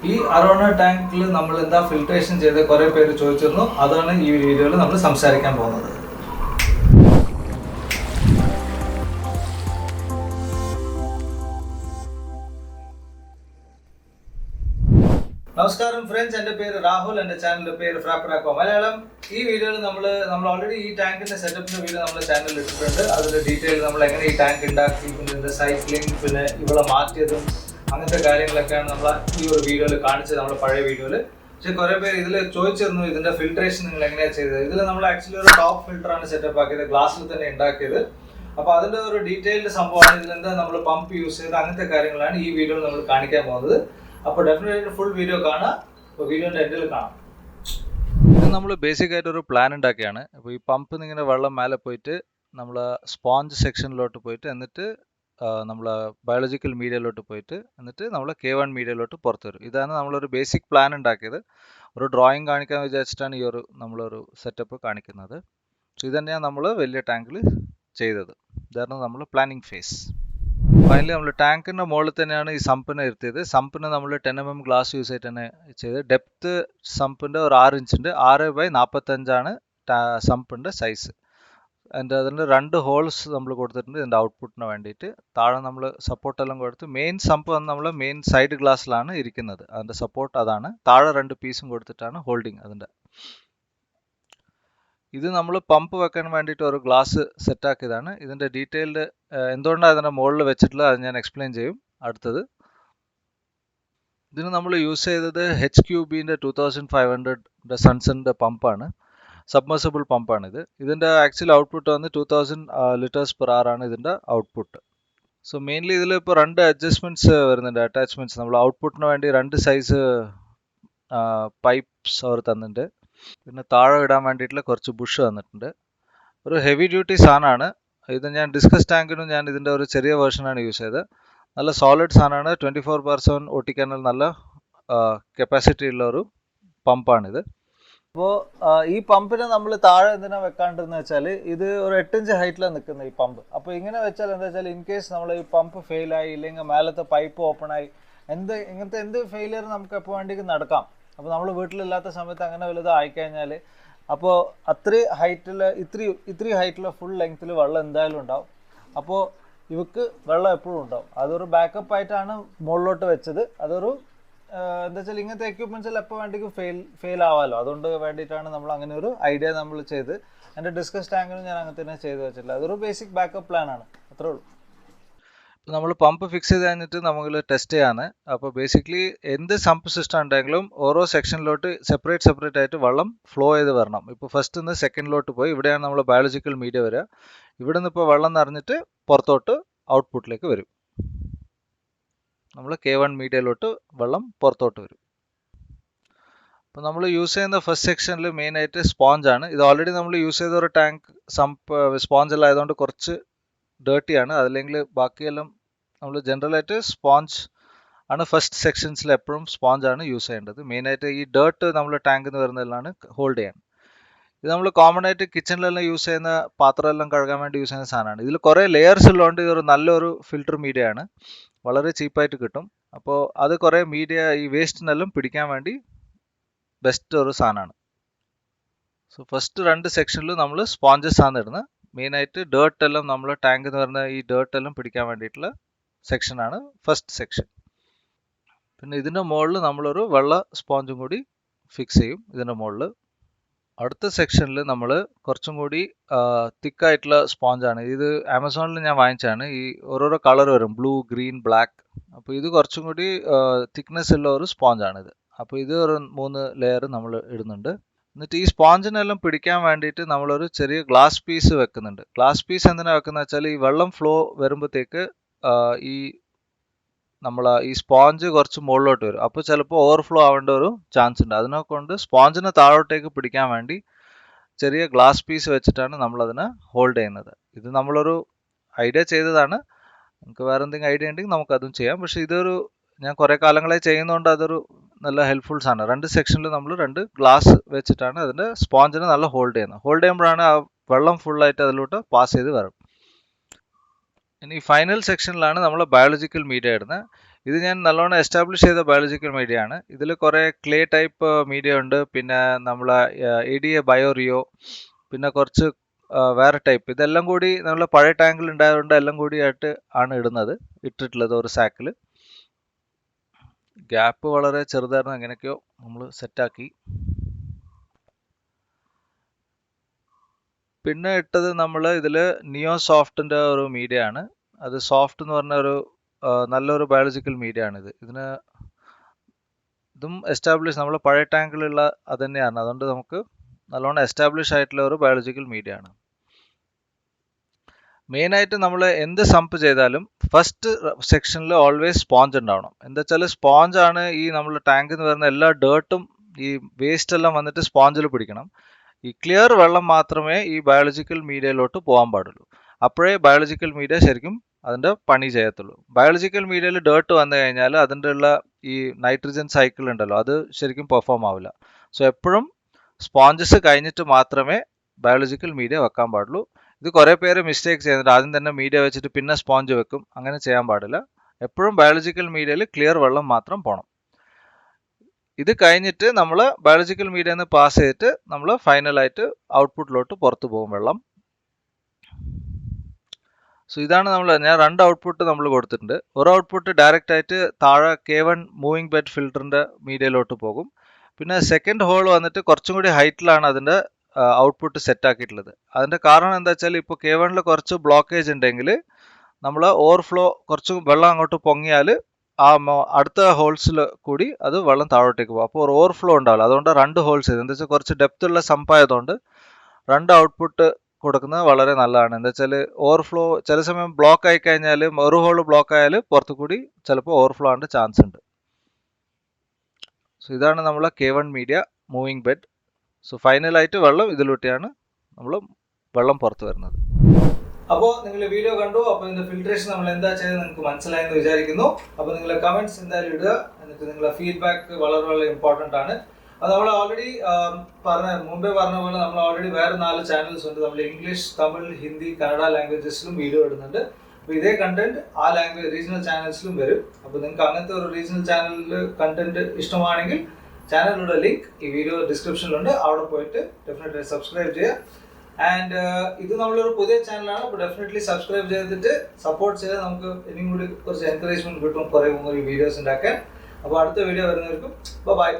ഈ അറോണ ടാങ്കിൽ നമ്മൾ എന്താ ഫിൽട്രേഷൻ ചെയ്ത് കുറേ പേര് ചോദിച്ചിരുന്നു. അതാണ് ഈ വീഡിയോയിൽ നമ്മൾ സംസാരിക്കാൻ പോകുന്നത്. നമസ്കാരം ഫ്രണ്ട്സ്, എൻ്റെ പേര് രാഹുൽ, എൻ്റെ ചാനലിൻ്റെ പേര് ഫ്രാപ്പറാക്കോ മലയാളം. ഈ വീഡിയോയിൽ നമ്മൾ ഓൾറെഡി ഈ ടാങ്കിൻ്റെ സെറ്റപ്പിൻ്റെ വീഡിയോ നമ്മുടെ ചാനലിൽ ഇട്ടിട്ടുണ്ട്. അതിൻ്റെ ഡീറ്റെയിൽ നമ്മൾ എങ്ങനെ ഈ ടാങ്ക് ഉണ്ടാക്കി, പിന്നെ ഇതിൻ്റെ സൈക്ലിംഗ്, പിന്നെ ഇവിടെ മാറ്റിയതും അങ്ങനത്തെ കാര്യങ്ങളൊക്കെയാണ് നമ്മൾ ഈ ഒരു വീഡിയോയിൽ കാണിച്ചത്, നമ്മുടെ പഴയ വീഡിയോയിൽ. പക്ഷേ കുറേ പേര് ഇതിൽ ചോദിച്ചിരുന്നു ഇതിൻ്റെ ഫിൽട്രേഷൻ നിങ്ങൾ എങ്ങനെയാണ് ചെയ്തത്. ഇതിൽ നമ്മൾ ആക്ച്വലി ഒരു ടോപ്പ് ഫിൽറ്ററാണ് സെറ്റപ്പ് ആക്കിയത്, ഗ്ലാസ്സിൽ തന്നെ ഉണ്ടാക്കിയത്. അപ്പോൾ അതിൻ്റെ ഒരു ഡീറ്റെയിൽഡ് സംഭവമാണ്. ഇതിലെന്താ നമ്മൾ പമ്പ് യൂസ് ചെയ്ത് അങ്ങനത്തെ കാര്യങ്ങളാണ് ഈ വീഡിയോയിൽ നമ്മൾ കാണിക്കാൻ പോകുന്നത്. അപ്പോൾ ഡെഫിനറ്റ്ലി ഫുൾ വീഡിയോ കാണാം. അപ്പോൾ വീഡിയോൻ്റെ എൻഡിൽ കാണാം. ഇത് നമ്മൾ ബേസിക് ആയിട്ട് ഒരു പ്ലാൻ ഉണ്ടാക്കിയാണ്. അപ്പോൾ ഈ പമ്പിൽ നിന്ന് ഇങ്ങനെ വെള്ളം മേലെ പോയിട്ട് നമ്മൾ സ്പോഞ്ച് സെക്ഷനിലോട്ട് പോയിട്ട്, എന്നിട്ട് നമ്മൾ ബയോളജിക്കൽ മീഡിയയിലോട്ട് പോയിട്ട്, എന്നിട്ട് നമ്മൾ K1 മീഡിയയിലോട്ട് പുറത്ത് വരും. ഇതാണ് നമ്മളൊരു ബേസിക് പ്ലാൻ ഉണ്ടാക്കിയത്. ഒരു ഡ്രോയിങ് കാണിക്കാൻ വിചാരിച്ചിട്ടാണ് ഈ ഒരു നമ്മളൊരു സെറ്റപ്പ് കാണിക്കുന്നത്. സോ ഇത് തന്നെയാണ് നമ്മൾ വലിയ ടാങ്കിൽ ചെയ്തത്. ഇതായിരുന്നു നമ്മൾ പ്ലാനിങ് ഫേസ്. ഫൈനലി നമ്മൾ ടാങ്കിൻ്റെ മുകളിൽ തന്നെയാണ് ഈ സമ്പിനെ ഇരുത്തിയത്. സമ്പിന് നമ്മൾ 10 mm ഗ്ലാസ് യൂസ് ചെയ്തിട്ട് തന്നെ ചെയ്ത്. ഡെപ്ത് സമ്പിൻ്റെ ഒരു 6 ഇഞ്ചുണ്ട്. 6x45 സമ്പിൻ്റെ size. അതിൻ്റെ 2 ഹോൾസ് നമ്മൾ കൊടുത്തിട്ടുണ്ട് ഇതിൻ്റെ ഔട്ട്പുട്ടിന് വേണ്ടിയിട്ട്. താഴെ നമ്മൾ സപ്പോർട്ടെല്ലാം കൊടുത്ത്, മെയിൻ സമ്പ് വന്ന് നമ്മൾ മെയിൻ സൈഡ് ഗ്ലാസ്സിലാണ് ഇരിക്കുന്നത്. അതിൻ്റെ സപ്പോർട്ട് അതാണ്. താഴെ 2 പീസും കൊടുത്തിട്ടാണ് ഹോൾഡിങ് അതിൻ്റെ. ഇത് നമ്മൾ പമ്പ് വെക്കാൻ വേണ്ടിയിട്ട് ഒരു ഗ്ലാസ് സെറ്റാക്കിയതാണ്. ഇതിൻ്റെ ഡീറ്റെയിൽഡ് എന്തുകൊണ്ടാണ് അതിൻ്റെ മുകളിൽ വെച്ചിട്ടുള്ളത് അത് ഞാൻ എക്സ്പ്ലെയിൻ ചെയ്യും അടുത്തത്. ഇതിന് നമ്മൾ യൂസ് ചെയ്തത് HQBൻ്റെ 2500 സൺസണിൻ്റെ പമ്പാണ്. സബ്മേഴ്സിബിൾ പമ്പാണിത്. ഇതിൻ്റെ ആക്ച്വൽ ഔട്ട്പുട്ട് വന്ന് 2000 liters/hour ആണ് ഇതിൻ്റെ ഔട്ട്പുട്ട്. സോ മെയിൻലി ഇതിൽ ഇപ്പോൾ 2 അഡ്ജസ്റ്റ്മെൻറ്റ്സ് വരുന്നുണ്ട്, അറ്റാച്ച്മെൻറ്റ്സ്. നമ്മൾ ഔട്ട്പുട്ടിന് വേണ്ടി 2 സൈസ് പൈപ്പ്സ് അവർ തന്നിട്ടുണ്ട്. പിന്നെ താഴെ ഇടാൻ വേണ്ടിയിട്ടുള്ള കുറച്ച് ബുഷ് തന്നിട്ടുണ്ട്. ഒരു ഹെവി ഡ്യൂട്ടി സാധനമാണ് ഇത്. ഞാൻ ഡിസ്കസ് ടാങ്കിനും ഞാൻ ഇതിൻ്റെ ഒരു ചെറിയ വേർഷനാണ് യൂസ് ചെയ്തത്. നല്ല സോളിഡ് സാധനമാണ്. 24/7 ഓട്ടിക്കാൻ നല്ല കപ്പാസിറ്റി ഉള്ള ഒരു പമ്പാണിത്. അപ്പോൾ ഈ പമ്പിനെ നമ്മൾ താഴെ എന്തിനാണ് വെക്കാണ്ടെന്ന് വെച്ചാൽ, ഇത് ഒരു 8 ഇഞ്ച് ഹൈറ്റിലാണ് നിൽക്കുന്നത് ഈ പമ്പ്. അപ്പോൾ ഇങ്ങനെ വെച്ചാൽ എന്താ വെച്ചാൽ, ഇൻ കേസ് നമ്മൾ ഈ പമ്പ് ഫെയിലായി, ഇല്ലെങ്കിൽ മേലത്തെ പൈപ്പ് ഓപ്പണായി, ഇങ്ങനത്തെ എന്ത് ഫെയിലിയർ നമുക്ക് എപ്പോൾ വേണ്ടിക്ക് നടക്കാം. അപ്പോൾ നമ്മൾ വീട്ടിലില്ലാത്ത സമയത്ത് അങ്ങനെ വലുത് ആയിക്കഴിഞ്ഞാൽ, അപ്പോൾ അത്രയും ഹൈറ്റിൽ ഇത്തിരി ഹൈറ്റിൽ ഫുൾ ലെങ്ത്തിൽ വെള്ളം എന്തായാലും ഉണ്ടാവും. അപ്പോൾ ഇവക്ക് വെള്ളം എപ്പോഴും ഉണ്ടാവും. അതൊരു ബാക്കപ്പ് ആയിട്ടാണ് മുകളിലോട്ട് വെച്ചത്. അതൊരു എന്താ വെച്ചാൽ ഇങ്ങനത്തെ എക്യുപ്മെൻറ്റ്സിൽ എപ്പോൾ വേണ്ടിക്കും ഫെയിൽ ആവാമല്ലോ, അതുകൊണ്ട് വേണ്ടിയിട്ടാണ് നമ്മൾ അങ്ങനെ ഒരു ഐഡിയ നമ്മൾ ചെയ്ത്. എൻ്റെ ഡിസ്കസ് ടാങ്കിലും ഞാൻ അങ്ങനെ തന്നെ ചെയ്ത് വെച്ചിട്ടില്ല. അതൊരു ബേസിക് ബാക്കപ്പ് പ്ലാനാണ്, അത്രേ ഉള്ളൂ. നമ്മൾ പമ്പ് ഫിക്സ് ചെയ്ത് കഴിഞ്ഞിട്ട് നമ്മൾ ടെസ്റ്റ് ചെയ്യാണ്. അപ്പോൾ ബേസിക്കലി എന്ത് സമ്പ് സിസ്റ്റം ഉണ്ടെങ്കിലും ഓരോ സെക്ഷനിലോട്ട് സെപ്പറേറ്റ് ആയിട്ട് വെള്ളം ഫ്ലോ ചെയ്ത് വരണം. ഇപ്പോൾ ഫസ്റ്റ് നിന്ന് സെക്കൻഡിലോട്ട് പോയി, ഇവിടെയാണ് നമ്മൾ ബയോളജിക്കൽ മീഡിയ വരിക. ഇവിടെ നിന്ന് ഇപ്പോൾ വെള്ളം നിറഞ്ഞിട്ട് പുറത്തോട്ട് ഔട്ട്പുട്ടിലേക്ക് വരും. നമ്മൾ K1 മീഡിയയിലോട്ട് വെള്ളം പുറത്തോട്ട് വരും. അപ്പോൾ നമ്മൾ യൂസ് ചെയ്യുന്ന ഫസ്റ്റ് സെക്ഷനിൽ മെയിനായിട്ട് സ്പോഞ്ചാണ്. ഇത് ഓൾറെഡി നമ്മൾ യൂസ് ചെയ്ത ഒരു ടാങ്ക് സ്പോഞ്ചെല്ലാം ആയതുകൊണ്ട് കുറച്ച് ഡേർട്ടിയാണ്. അതല്ലെങ്കിൽ ബാക്കിയെല്ലാം നമ്മൾ ജനറലായിട്ട് സ്പോഞ്ച് ആണ് ഫസ്റ്റ് സെക്ഷൻസിൽ എപ്പോഴും സ്പോഞ്ചാണ് യൂസ് ചെയ്യേണ്ടത്. മെയിനായിട്ട് ഈ ഡേർട്ട് നമ്മൾ ടാങ്കിൽ നിന്ന് വരുന്നതെല്ലാം ഹോൾഡ് ചെയ്യാൻ. ഇത് നമ്മൾ കോമൺ ആയിട്ട് കിച്ചണിലെല്ലാം യൂസ് ചെയ്യുന്ന പാത്രമെല്ലാം കഴുകാൻ വേണ്ടി യൂസ് ചെയ്യുന്ന സാധനമാണ്. ഇതിൽ കുറേ ലെയേഴ്സ് ഉള്ളതുകൊണ്ട് ഇതൊരു നല്ലൊരു ഫിൽറ്റർ മീഡിയ ആണ്. വളരെ ചീപ്പായിട്ട് കിട്ടും. അപ്പോൾ അത് കുറേ മീഡിയ ഈ വേസ്റ്റിനെല്ലാം പിടിക്കാൻ വേണ്ടി ബെസ്റ്റ് ഒരു സാധനമാണ്. സോ ഫസ്റ്റ് 2 സെക്ഷനിൽ നമ്മൾ സ്പോഞ്ചസ് ആണ് ഇടുന്നത്. മെയിനായിട്ട് ഡേർട്ടെല്ലാം നമ്മൾ ടാങ്കിൽ നിന്ന് വരുന്ന ഈ ഡേർട്ടെല്ലാം പിടിക്കാൻ വേണ്ടിയിട്ടുള്ള സെക്ഷനാണ് ഫസ്റ്റ് സെക്ഷൻ. പിന്നെ ഇതിൻ്റെ മുകളിൽ നമ്മളൊരു വെള്ള സ്പോഞ്ചും കൂടി ഫിക്സ് ചെയ്യും ഇതിൻ്റെ മുകളിൽ. അടുത്ത സെക്ഷനിൽ നമ്മൾ കുറച്ചും കൂടി തിക്കായിട്ടുള്ള സ്പോഞ്ചാണ്. ഇത് ആമസോണിൽ ഞാൻ വാങ്ങിച്ചാണ്. ഈ ഓരോരോ കളർ വരും, ബ്ലൂ, ഗ്രീൻ, ബ്ലാക്ക്. അപ്പോൾ ഇത് കുറച്ചും കൂടി തിക്നെസ് ഉള്ള ഒരു സ്പോഞ്ചാണിത്. അപ്പോൾ ഇത് ഒരു 3 ലെയർ നമ്മൾ ഇടുന്നുണ്ട്. എന്നിട്ട് ഈ സ്പോഞ്ചിനെല്ലാം പിടിക്കാൻ വേണ്ടിയിട്ട് നമ്മളൊരു ചെറിയ ഗ്ലാസ് പീസ് വെക്കുന്നുണ്ട്. ഗ്ലാസ് പീസ് എന്തിനാണ് വെക്കുന്നത് വെച്ചാൽ, ഈ വെള്ളം ഫ്ലോ വരുമ്പോഴത്തേക്ക് ഈ സ്പോഞ്ച് കുറച്ച് മുകളിലോട്ട് വരും. അപ്പോൾ ചിലപ്പോൾ ഓവർഫ്ലോ ആവേണ്ട ഒരു ചാൻസ് ഉണ്ട്. അതിനെക്കൊണ്ട് സ്പോഞ്ചിനെ താഴോട്ടേക്ക് പിടിക്കാൻ വേണ്ടി ചെറിയ ഗ്ലാസ് പീസ് വെച്ചിട്ടാണ് നമ്മളതിനെ ഹോൾഡ് ചെയ്യുന്നത്. ഇത് നമ്മളൊരു ഐഡിയ ചെയ്തതാണ്. നമുക്ക് വേറെ എന്തെങ്കിലും ഐഡിയ ഉണ്ടെങ്കിൽ നമുക്കതും ചെയ്യാം. പക്ഷേ ഞാൻ കുറേ കാലങ്ങളായി ചെയ്യുന്നതുകൊണ്ട് അതൊരു നല്ല ഹെൽപ്ഫുൾ സാധനം. 2 സെക്ഷനിൽ നമ്മൾ 2 ഗ്ലാസ് വെച്ചിട്ടാണ് അതിൻ്റെ സ്പോഞ്ചിനെ നല്ല ഹോൾഡ് ചെയ്യുന്നത്. ഹോൾഡ് ചെയ്യുമ്പോഴാണ് ആ വെള്ളം ഫുള്ളായിട്ട് അതിലോട്ട് പാസ് ചെയ്ത് വരും. ഇനി ഫൈനൽ സെക്ഷനിലാണ് നമ്മൾ ബയോളജിക്കൽ മീഡിയ ഇടുന്നത്. ഇത് ഞാൻ നല്ലോണം എസ്റ്റാബ്ലിഷ് ചെയ്ത ബയോളജിക്കൽ മീഡിയ ആണ്. ഇതിൽ കുറേ ക്ലേ ടൈപ്പ് മീഡിയ ഉണ്ട്, പിന്നെ നമ്മളെ ADA ബയോറിയോ, പിന്നെ കുറച്ച് വേറെ ടൈപ്പ്. ഇതെല്ലാം കൂടി നമ്മളെ പഴയ ടാങ്കിൽ ഉണ്ടായതുകൊണ്ട് എല്ലാം കൂടിയായിട്ട് ആണ് ഇട്ടിട്ടുള്ളത് ഒരു സാക്കിൽ. ഗ്യാപ്പ് വളരെ ചെറുതായിരുന്നു, എങ്ങനെയൊക്കെയോ നമ്മൾ സെറ്റാക്കി. പിന്നെ ഇട്ടത് നമ്മൾ ഇതിൽ നിയോസോഫ്റ്റിൻ്റെ ഒരു മീഡിയ ആണ്. അത് സോഫ്റ്റ് എന്ന് പറഞ്ഞ ഒരു നല്ലൊരു ബയോളജിക്കൽ മീഡിയ ആണിത്. ഇതും എസ്റ്റാബ്ലിഷ് നമ്മൾ പഴയ ടാങ്കിലുള്ള അത് തന്നെയാണ്. അതുകൊണ്ട് നമുക്ക് നല്ലോണം എസ്റ്റാബ്ലിഷ് ആയിട്ടുള്ള ഒരു ബയോളജിക്കൽ മീഡിയ ആണ്. മെയിനായിട്ട് നമ്മൾ എന്ത് സമ്പ് ചെയ്താലും ഫസ്റ്റ് സെക്ഷനിൽ ഓൾവേസ് സ്പോഞ്ച് ഉണ്ടാവണം. എന്താ വെച്ചാൽ സ്പോഞ്ചാണ് ഈ നമ്മൾ ടാങ്കിൽ നിന്ന് വരുന്ന എല്ലാ ഡേർട്ടും ഈ വേസ്റ്റ് എല്ലാം വന്നിട്ട് സ്പോഞ്ചിൽ പിടിക്കണം. ഈ ക്ലിയർ വെള്ളം മാത്രമേ ഈ ബയോളജിക്കൽ മീഡിയയിലോട്ട് പോകാൻ പാടുള്ളൂ. അപ്പോഴേ ബയോളജിക്കൽ മീഡിയ ശരിക്കും അതിൻ്റെ പണി ചെയ്യത്തുള്ളൂ. ബയോളജിക്കൽ മീഡിയയിൽ ഡേർട്ട് വന്നു കഴിഞ്ഞാൽ അതിൻ്റെ ഉള്ള ഈ നൈട്രജൻ സൈക്കിൾ ഉണ്ടല്ലോ, അത് ശരിക്കും പെർഫോം ആവില്ല. സോ എപ്പോഴും സ്പോഞ്ചസ് കഴിഞ്ഞിട്ട് മാത്രമേ ബയോളജിക്കൽ മീഡിയ വെക്കാൻ പാടുള്ളൂ. ഇത് കുറേ പേര് മിസ്റ്റേക്ക് ചെയ്യുന്നുണ്ട്. ആദ്യം തന്നെ മീഡിയ വെച്ചിട്ട് പിന്നെ സ്പോഞ്ച് വെക്കും. അങ്ങനെ ചെയ്യാൻ പാടില്ല. എപ്പോഴും ബയോളജിക്കൽ മീഡിയയിൽ ക്ലിയർ വെള്ളം മാത്രം പോകണം. ഇത് കഴിഞ്ഞിട്ട് നമ്മൾ ബയോളജിക്കൽ മീഡിയയിൽ നിന്ന് പാസ് ചെയ്തിട്ട് നമ്മൾ ഫൈനലായിട്ട് ഔട്ട്പുട്ടിലോട്ട് പുറത്തു പോകും വെള്ളം. സോ ഇതാണ് ഞാൻ 2 ഔട്ട്പുട്ട് നമ്മൾ കൊടുത്തിട്ടുണ്ട്. ഒരു ഔട്ട്പുട്ട് ഡയറക്റ്റ് ആയിട്ട് താഴെ K1 മൂവിങ് ബെഡ് ഫിൽറ്ററിൻ്റെ മീഡിയയിലോട്ട് പോകും. പിന്നെ സെക്കൻഡ് ഹോൾ വന്നിട്ട് കുറച്ചും കൂടി ഹൈറ്റിലാണ് അതിൻ്റെ ഔട്ട്പുട്ട് സെറ്റ് ആക്കിയിട്ടുള്ളത്. അതിൻ്റെ കാരണം എന്താ വെച്ചാൽ ഇപ്പോൾ K1 കുറച്ച് ബ്ലോക്കേജ് ഉണ്ടെങ്കിൽ നമ്മൾ ഓവർഫ്ലോ കുറച്ച് വെള്ളം അങ്ങോട്ട് പൊങ്ങിയാൽ ആ അടുത്ത ഹോൾസിൽ കൂടി അത് വെള്ളം താഴോട്ടേക്ക് പോകും. അപ്പോൾ ഒരു ഓവർഫ്ലോ ഉണ്ടാവില്ല. അതുകൊണ്ട് 2 ഹോൾസ് ചെയ്ത്, എന്താ വെച്ചാൽ കുറച്ച് ഡെപ്ത് ഉള്ള സമ്പായതുകൊണ്ട് 2 ഔട്ട്പുട്ട് കൊടുക്കുന്നത് വളരെ നല്ലതാണ്. എന്താ വെച്ചാൽ ഓവർഫ്ലോ ചില സമയം ബ്ലോക്ക് ആയി കഴിഞ്ഞാൽ, ഒരു ഹോൾ ബ്ലോക്ക് ആയാൽ പുറത്തു കൂടി ചിലപ്പോൾ ഓവർഫ്ലോ ആകാൻ ചാൻസ് ഉണ്ട്. സോ ഇതാണ് നമ്മളെ K1 media moving bed. So ഫൈനലായിട്ട് വെള്ളം ഇതിലൂട്ടിയാണ് നമ്മൾ വെള്ളം പുറത്ത് വരുന്നത്. അപ്പോൾ നിങ്ങൾ വീഡിയോ കണ്ടു. അപ്പോൾ ഇതിന്റെ ഫിൽട്രേഷൻ നമ്മൾ എന്താ ചെയ്തത് നിങ്ങൾക്ക് മനസ്സിലായെന്ന് വിചാരിക്കുന്നു. അപ്പോൾ നിങ്ങളെ കമന്റ്സ് എന്തായാലും ഇടുക. എന്നിട്ട് നിങ്ങളെ ഫീഡ്ബാക്ക് വളരെ ഇമ്പോർട്ടൻ്റ് ആണ്. അത് നമ്മൾ ഓൾറെഡി മുമ്പേ പറഞ്ഞ പോലെ നമ്മൾ ഓൾറെഡി വേറെ 4 ചാനൽസ് ഉണ്ട്. നമ്മൾ ഇംഗ്ലീഷ്, തമിഴ്, ഹിന്ദി, കന്നഡ ലാംഗ്വേജസിലും വീഡിയോ ഇടുന്നുണ്ട്. അപ്പോൾ ഇതേ കണ്ടന്റ് ആ റീജിയണൽ ചാനൽസിലും വരും. അപ്പോൾ നിങ്ങൾക്ക് അങ്ങനത്തെ ഒരു റീജിയണൽ ചാനലിൽ കണ്ടന്റ് ഇഷ്ടമാണെങ്കിൽ ചാനലിലുള്ള ലിങ്ക് ഈ വീഡിയോ ഡിസ്ക്രിപ്ഷനിലുണ്ട്. അവിടെ പോയിട്ട് ഡെഫിനറ്റ്ലി സബ്സ്ക്രൈബ് ചെയ്യുക. ആൻഡ് ഇത് നമ്മളൊരു പുതിയ ചാനലാണ്. അപ്പോൾ ഡെഫിനറ്റ്ലി സബ്സ്ക്രൈബ് ചെയ്തിട്ട് സപ്പോർട്ട് ചെയ്താൽ നമുക്ക് ഇനിയും കൂടി കുറച്ച് എൻകറേജ്മെന്റ് കിട്ടും കുറേ വീഡിയോസ് ഉണ്ടാക്കാൻ. അപ്പോൾ അടുത്ത വീഡിയോ വരുന്നവർക്കും ബൈ.